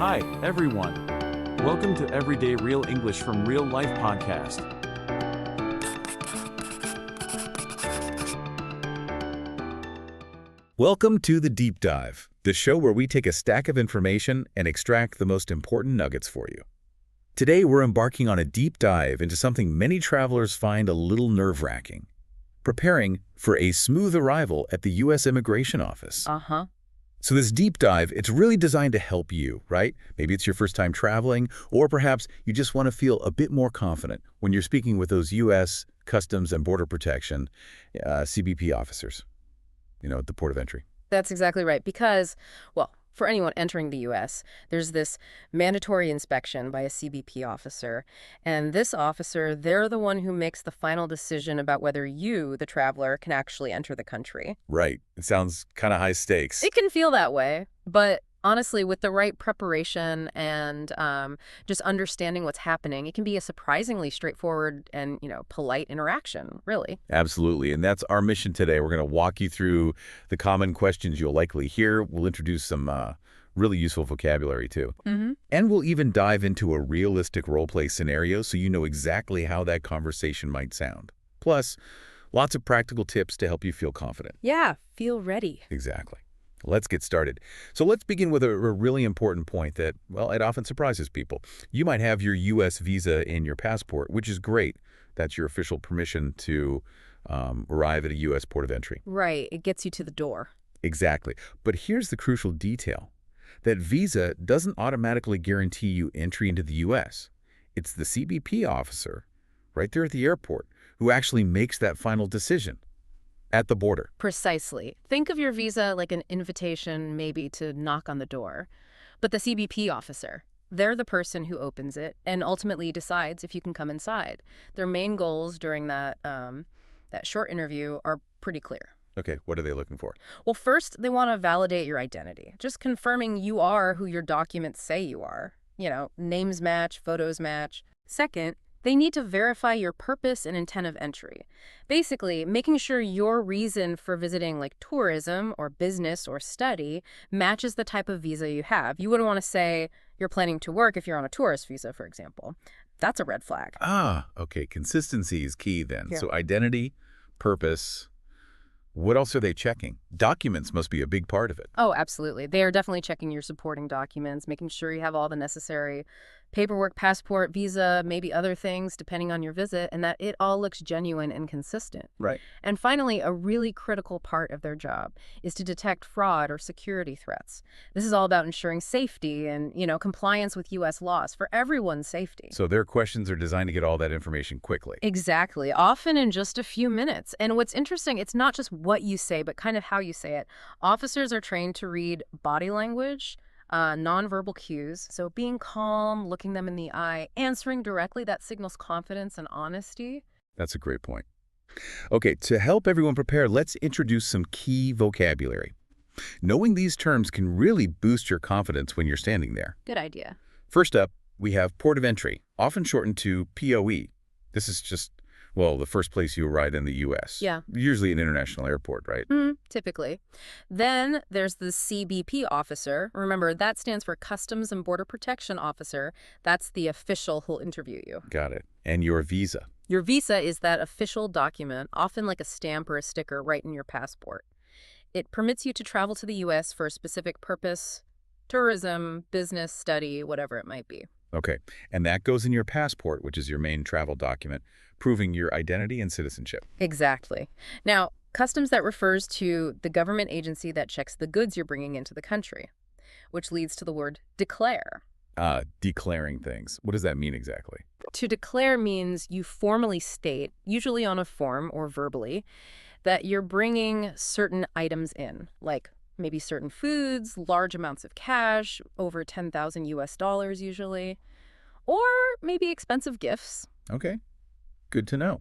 Hi, everyone. Welcome to Everyday Real English from Real Life podcast. Welcome to The Deep Dive, the show where we take a stack of information and extract the most important nuggets for you. Today, we're embarking on a deep dive into something many travelers find a little nerve-wracking: preparing for a smooth arrival at the U.S. Immigration Office. So this deep dive, it's really designed to help you, right? Maybe it's your first time traveling, or perhaps you just want to feel a bit more confident when you're speaking with those U.S. Customs and Border Protection, CBP officers, at the port of entry. That's exactly right. Because, well, for anyone entering the U.S., there's this mandatory inspection by a CBP officer. And this officer, they're the one who makes the final decision about whether you, the traveler, can actually enter the country. Right. It sounds kind of high stakes. It can feel that way. But honestly, with the right preparation and just understanding what's happening, it can be a surprisingly straightforward and, polite interaction, really. Absolutely. And that's our mission today. We're going to walk you through the common questions you'll likely hear. We'll introduce some really useful vocabulary, too. And we'll even dive into a realistic role-play scenario so you know exactly how that conversation might sound. Plus, lots of practical tips to help you feel confident. Yeah, feel ready. Exactly. Let's get started. So let's begin with a really important point that, well, it often surprises people. You might have your U.S. visa in your passport, which is great. That's your official permission to arrive at a U.S. port of entry. Right. It gets you to the door. Exactly. But here's the crucial detail. That visa doesn't automatically guarantee you entry into the U.S. It's the CBP officer, right there at the airport, who actually makes that final decision. At the border. Precisely. Think of your visa like an invitation maybe to knock on the door. But the CBP officer, they're the person who opens it and ultimately decides if you can come inside. Their main goals during that short interview are pretty clear. Okay, what are they looking for? Well, first, they want to validate your identity, just confirming you are who your documents say you are. Names match, photos match. Second, they need to verify your purpose and intent of entry. Basically, making sure your reason for visiting, like tourism or business or study, matches the type of visa you have. You wouldn't want to say you're planning to work if you're on a tourist visa, for example. That's a red flag. Okay. Consistency is key then. Yeah. So identity, purpose. What else are they checking? Documents must be a big part of it. Oh, absolutely. They are definitely checking your supporting documents, making sure you have all the necessary paperwork, passport, visa, maybe other things depending on your visit, and that it all looks genuine and consistent. Right. And finally, a really critical part of their job is to detect fraud or security threats. This is all about ensuring safety and, compliance with U.S. laws for everyone's safety. So their questions are designed to get all that information quickly. Exactly, often in just a few minutes. And what's interesting, it's not just what you say, but kind of how you say it. Officers are trained to read body language, nonverbal cues. So being calm, looking them in the eye, answering directly, that signals confidence and honesty. That's a great point. Okay, to help everyone prepare, let's introduce some key vocabulary. Knowing these terms can really boost your confidence when you're standing there. Good idea. First up, we have port of entry, often shortened to POE. This is just, the first place you arrive in the U.S. Yeah. Usually an international airport, right? Typically. Then there's the CBP officer. Remember, that stands for Customs and Border Protection Officer. That's the official who'll interview you. Got it. And your visa. Your visa is that official document, often like a stamp or a sticker right in your passport. It permits you to travel to the U.S. for a specific purpose, tourism, business, study, whatever it might be. Okay. And that goes in your passport, which is your main travel document, proving your identity and citizenship. Exactly. Now, customs, that refers to the government agency that checks the goods you're bringing into the country, which leads to the word declare. Declaring things. What does that mean exactly? To declare means you formally state, usually on a form or verbally, that you're bringing certain items in, like maybe certain foods, large amounts of cash, over 10,000 US dollars usually, or maybe expensive gifts. Okay, good to know.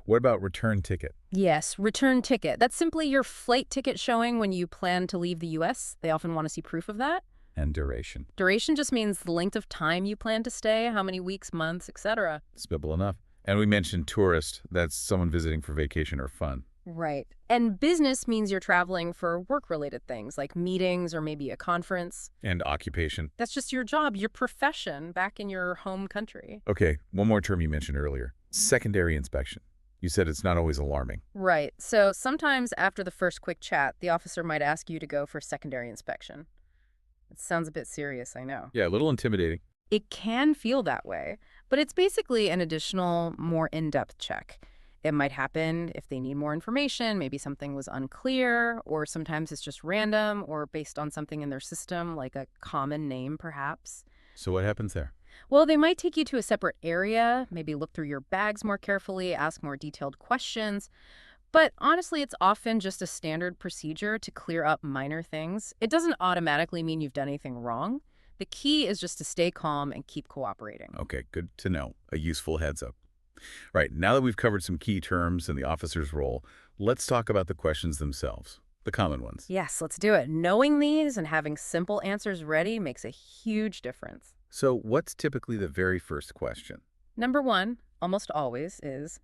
What about return ticket? Yes, return ticket. That's simply your flight ticket showing when you plan to leave the US. They often want to see proof of that. And duration. Duration just means the length of time you plan to stay, how many weeks, months, etc. Simple enough. And we mentioned tourist. That's someone visiting for vacation or fun. Right. And business means you're traveling for work-related things like meetings or maybe a conference. And occupation. That's just your job, your profession back in your home country. Okay, one more term you mentioned earlier. Secondary inspection. You said it's not always alarming. Right. So sometimes after the first quick chat, the officer might ask you to go for secondary inspection. It sounds a bit serious, I know. Yeah, a little intimidating. It can feel that way, but it's basically an additional, more in-depth check. It might happen if they need more information, maybe something was unclear, or sometimes it's just random or based on something in their system, like a common name, perhaps. So what happens there? Well, they might take you to a separate area, maybe look through your bags more carefully, ask more detailed questions. But honestly, it's often just a standard procedure to clear up minor things. It doesn't automatically mean you've done anything wrong. The key is just to stay calm and keep cooperating. Okay, good to know. A useful heads up. Right, now that we've covered some key terms and the officer's role, let's talk about the questions themselves, the common ones. Yes, let's do it. Knowing these and having simple answers ready makes a huge difference. So what's typically the very first question? Number one, almost always, is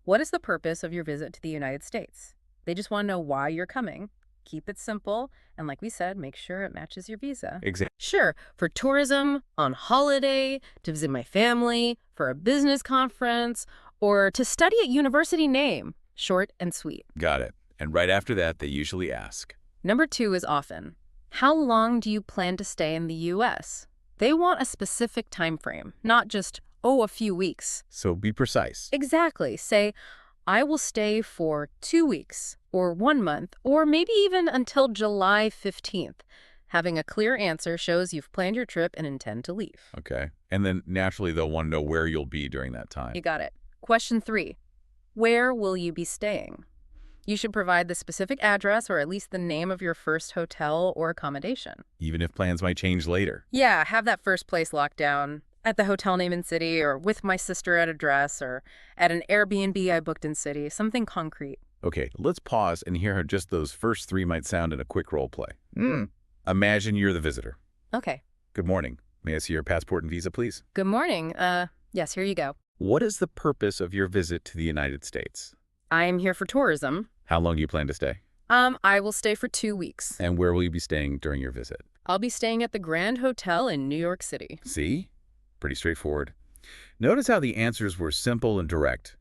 what is the purpose of your visit to the United States? They just want to know why you're coming. Keep it simple, and like we said, make sure it matches your visa. Exactly. Sure, for tourism, on holiday, to visit my family, for a business conference, or to study at university name. Short and sweet. Got it. And right after that, they usually ask. Number two is often, how long do you plan to stay in the U.S.? They want a specific time frame, not just, oh, a few weeks. So be precise. Exactly. Say, I will stay for 2 weeks, or 1 month, or maybe even until July 15th. Having a clear answer shows you've planned your trip and intend to leave. Okay. And then naturally, they'll want to know where you'll be during that time. You got it. Question 3. Where will you be staying? You should provide the specific address or at least the name of your first hotel or accommodation. Even if plans might change later. Yeah, have that first place locked down. At the hotel name in city, or with my sister at address, or at an Airbnb I booked in city, something concrete. Okay, let's pause and hear how just those first 3 might sound in a quick role play. Imagine you're the visitor. Okay. Good morning. May I see your passport and visa, please? Good morning. Yes, here you go. What is the purpose of your visit to the United States? I am here for tourism. How long do you plan to stay? I will stay for 2 weeks. And where will you be staying during your visit? I'll be staying at the Grand Hotel in New York City. See? Pretty straightforward. Notice how the answers were simple and direct.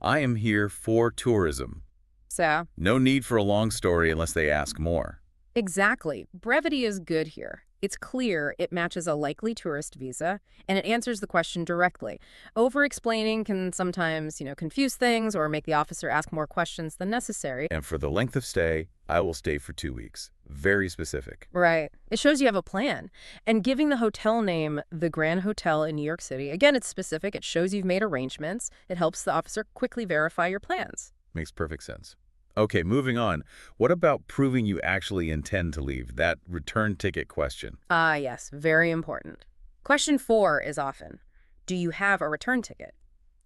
I am here for tourism. So? No need for a long story unless they ask more. Exactly. Brevity is good here. It's clear, it matches a likely tourist visa, and it answers the question directly. Over-explaining can sometimes, confuse things or make the officer ask more questions than necessary. And for the length of stay, I will stay for 2 weeks. Very specific. Right. It shows you have a plan. And giving the hotel name, the Grand Hotel in New York City, again, it's specific. It shows you've made arrangements. It helps the officer quickly verify your plans. Makes perfect sense. Okay, moving on. What about proving you actually intend to leave? That return ticket question. Ah, yes. Very important. Question 4 is often, do you have a return ticket?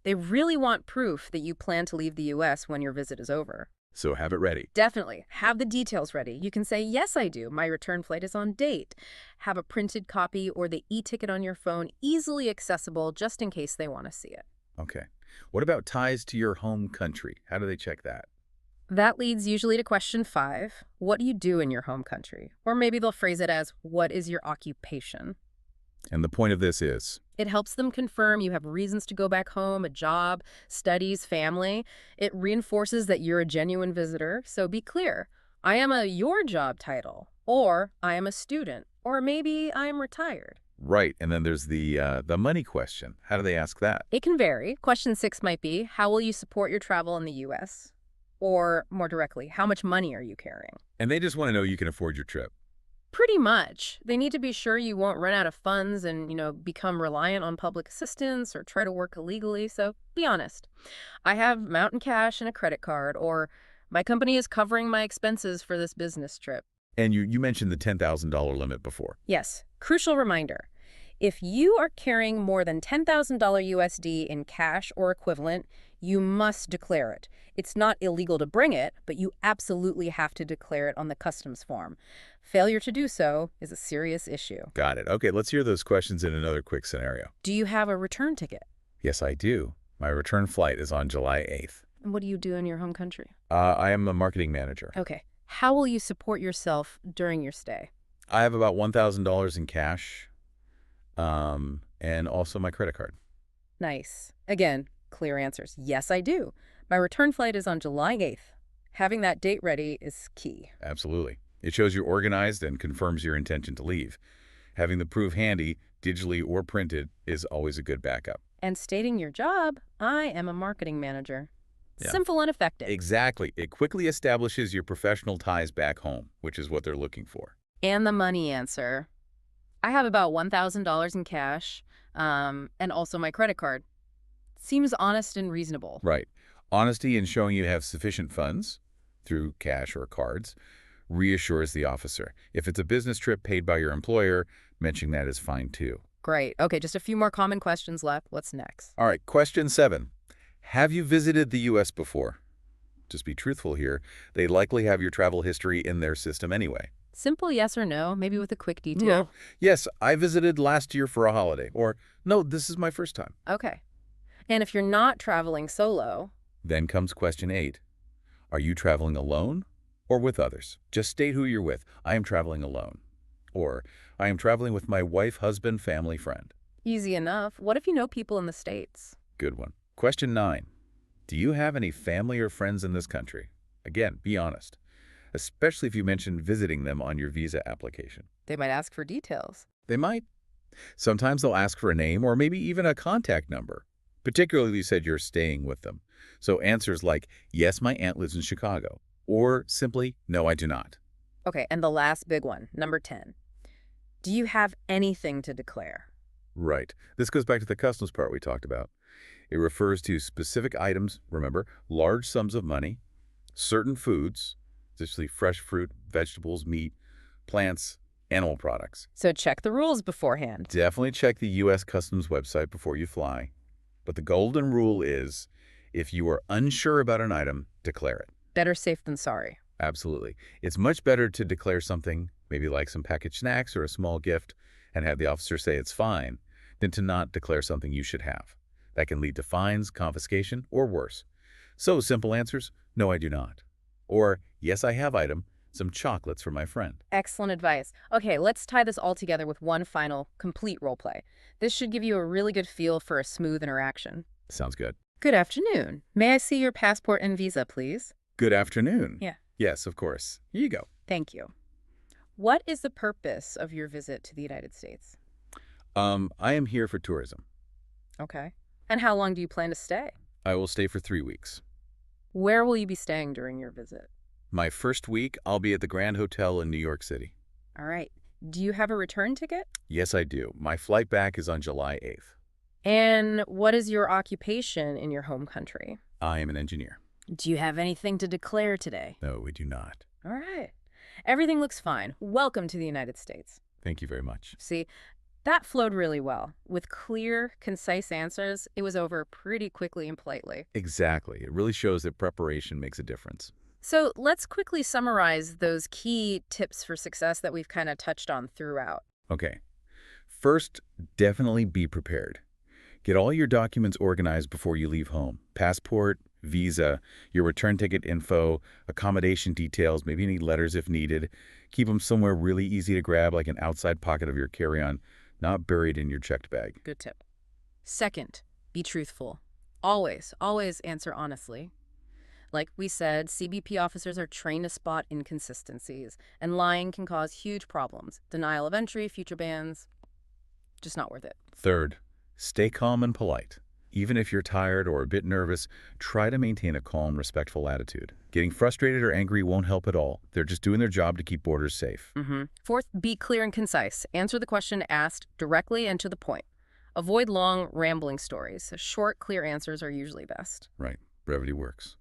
They really want proof that you plan to leave the U.S. when your visit is over. So have it ready. Definitely. Have the details ready. You can say, yes, I do. My return flight is on date. Have a printed copy or the e-ticket on your phone easily accessible just in case they want to see it. Okay. What about ties to your home country? How do they check that? That leads usually to question 5. What do you do in your home country? Or maybe they'll phrase it as, what is your occupation? And the point of this is? It helps them confirm you have reasons to go back home, a job, studies, family. It reinforces that you're a genuine visitor, so be clear. I am a your job title, or I am a student, or maybe I am retired. Right, and then there's the money question. How do they ask that? It can vary. Question 6 might be, how will you support your travel in the U.S.? Or, more directly, how much money are you carrying? And they just want to know you can afford your trip. Pretty much. They need to be sure you won't run out of funds and, become reliant on public assistance or try to work illegally. So be honest. I have mountain cash and a credit card, or my company is covering my expenses for this business trip. And you mentioned the $10,000 limit before. Yes. Crucial reminder. If you are carrying more than $10,000 USD in cash or equivalent, you must declare it. It's not illegal to bring it, but you absolutely have to declare it on the customs form. Failure to do so is a serious issue. Got it. Okay, let's hear those questions in another quick scenario. Do you have a return ticket? Yes, I do. My return flight is on July 8th. And what do you do in your home country? I am a marketing manager. Okay. How will you support yourself during your stay? I have about $1,000 in cash, and also my credit card. Nice. Again, clear answers. Yes, I do. My return flight is on July 8th. Having that date ready is key. Absolutely. It shows you're organized and confirms your intention to leave. Having the proof handy, digitally or printed, is always a good backup. And stating your job, I am a marketing manager. Yeah. Simple and effective. Exactly. It quickly establishes your professional ties back home, which is what they're looking for. And the money answer. I have about $1,000 in cash, and also my credit card. Seems honest and reasonable. Right. Honesty in showing you have sufficient funds, through cash or cards, reassures the officer. If it's a business trip paid by your employer, mentioning that is fine too. Great. Okay, just a few more common questions left. What's next? All right, question 7. Have you visited the U.S. before? Just be truthful here. They likely have your travel history in their system anyway. Simple yes or no, maybe with a quick detail. Yes, I visited last year for a holiday. Or, no, this is my first time. Okay. And if you're not traveling solo, Then comes question 8. Are you traveling alone or with others? Just state who you're with. I am traveling alone. Or, I am traveling with my wife, husband, family, friend. easy enough. What if you know people in the States? Good one. Question 9. Do you have any family or friends in this country? Again, be honest. Especially if you mention visiting them on your visa application. They might ask for details. They might. Sometimes they'll ask for a name or maybe even a contact number, particularly if you said you're staying with them. So answers like, yes, my aunt lives in Chicago, or simply, no, I do not. Okay, and the last big one, number 10. Do you have anything to declare? Right. This goes back to the customs part we talked about. It refers to specific items, remember, large sums of money, certain foods, especially fresh fruit, vegetables, meat, plants, animal products. So check the rules beforehand. Definitely check the U.S. Customs website before you fly. But the golden rule is, if you are unsure about an item, declare it. Better safe than sorry. Absolutely. It's much better to declare something, maybe like some packaged snacks or a small gift, and have the officer say it's fine, than to not declare something you should have. That can lead to fines, confiscation, or worse. So simple answers, no, I do not. Or, yes, I have item, some chocolates for my friend. Excellent advice. Okay, let's tie this all together with one final, complete role play. This should give you a really good feel for a smooth interaction. Sounds good. Good afternoon. May I see your passport and visa, please? Good afternoon. Yeah. Yes, of course. Here you go. Thank you. What is the purpose of your visit to the United States? I am here for tourism. Okay. And how long do you plan to stay? I will stay for 3 weeks. Where will you be staying during your visit? My first week, I'll be at the Grand Hotel in New York City. All right. Do you have a return ticket? Yes, I do. My flight back is on July 8th. And what is your occupation in your home country? I am an engineer. Do you have anything to declare today? No, we do not. All right. Everything looks fine. Welcome to the United States. Thank you very much. See, that flowed really well. With clear, concise answers, it was over pretty quickly and politely. Exactly. It really shows that preparation makes a difference. So let's quickly summarize those key tips for success that we've kind of touched on throughout. Okay. First, definitely be prepared. Get all your documents organized before you leave home. Passport, visa, your return ticket info, accommodation details, maybe any letters if needed. Keep them somewhere really easy to grab, like an outside pocket of your carry-on, not buried in your checked bag. Good tip. Second, be truthful. Always, always answer honestly. Like we said, CBP officers are trained to spot inconsistencies, and lying can cause huge problems. Denial of entry, future bans, just not worth it. Third, stay calm and polite. Even if you're tired or a bit nervous, try to maintain a calm, respectful attitude. Getting frustrated or angry won't help at all. They're just doing their job to keep borders safe. Fourth, be clear and concise. Answer the question asked directly and to the point. Avoid long, rambling stories. Short, clear answers are usually best. Right. Brevity works.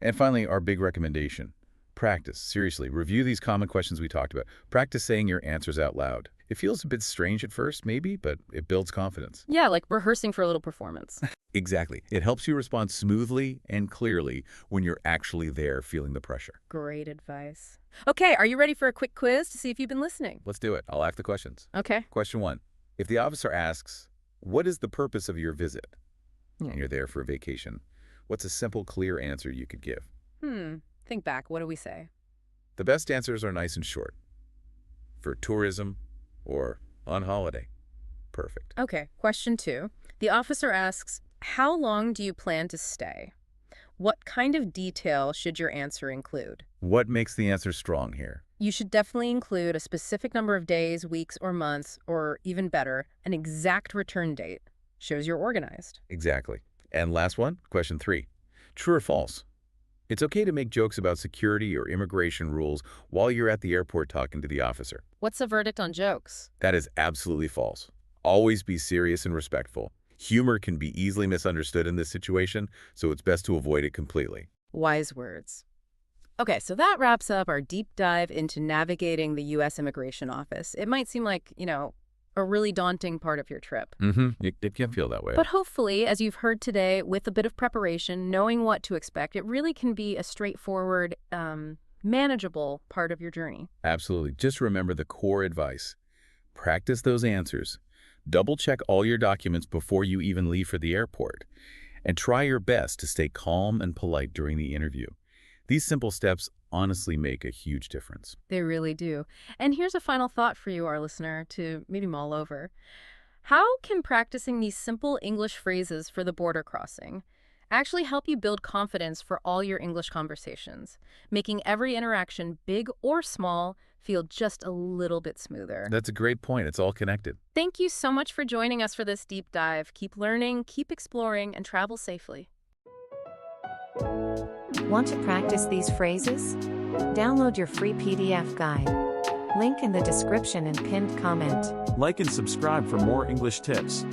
And finally, our big recommendation. Practice. Seriously, review these common questions we talked about. Practice saying your answers out loud. It feels a bit strange at first, maybe, but it builds confidence. Yeah, like rehearsing for a little performance. Exactly. It helps you respond smoothly and clearly when you're actually there feeling the pressure. Great advice. Okay, are you ready for a quick quiz to see if you've been listening? Let's do it. I'll ask the questions. Okay. Question 1. If the officer asks, what is the purpose of your visit? And you're there for a vacation. What's a simple, clear answer you could give? Think back. What do we say? The best answers are nice and short. For tourism or on holiday. Perfect. Okay, question 2. The officer asks, how long do you plan to stay? What kind of detail should your answer include? What makes the answer strong here? You should definitely include a specific number of days, weeks, or months, or even better, an exact return date. Shows you're organized. Exactly. And last one, question 3. True or false? It's okay to make jokes about security or immigration rules while you're at the airport talking to the officer. What's the verdict on jokes? That is absolutely false. Always be serious and respectful. Humor can be easily misunderstood in this situation, so it's best to avoid it completely. Wise words. Okay, so that wraps up our deep dive into navigating the U.S. Immigration Office. It might seem like, a really daunting part of your trip. It can feel that way. But hopefully, as you've heard today, with a bit of preparation, knowing what to expect, it really can be a straightforward, manageable part of your journey. Absolutely. Just remember the core advice. Practice those answers. Double-check all your documents before you even leave for the airport. And try your best to stay calm and polite during the interview. These simple steps honestly make a huge difference. They really do. And here's a final thought for you, our listener, to maybe mull over. How can practicing these simple English phrases for the border crossing actually help you build confidence for all your English conversations, making every interaction, big or small, feel just a little bit smoother? That's a great point. It's all connected. Thank you so much for joining us for this deep dive. Keep learning, keep exploring, and travel safely. Want to practice these phrases? Download your free PDF guide. Link in the description and pinned comment. Like and subscribe for more English tips.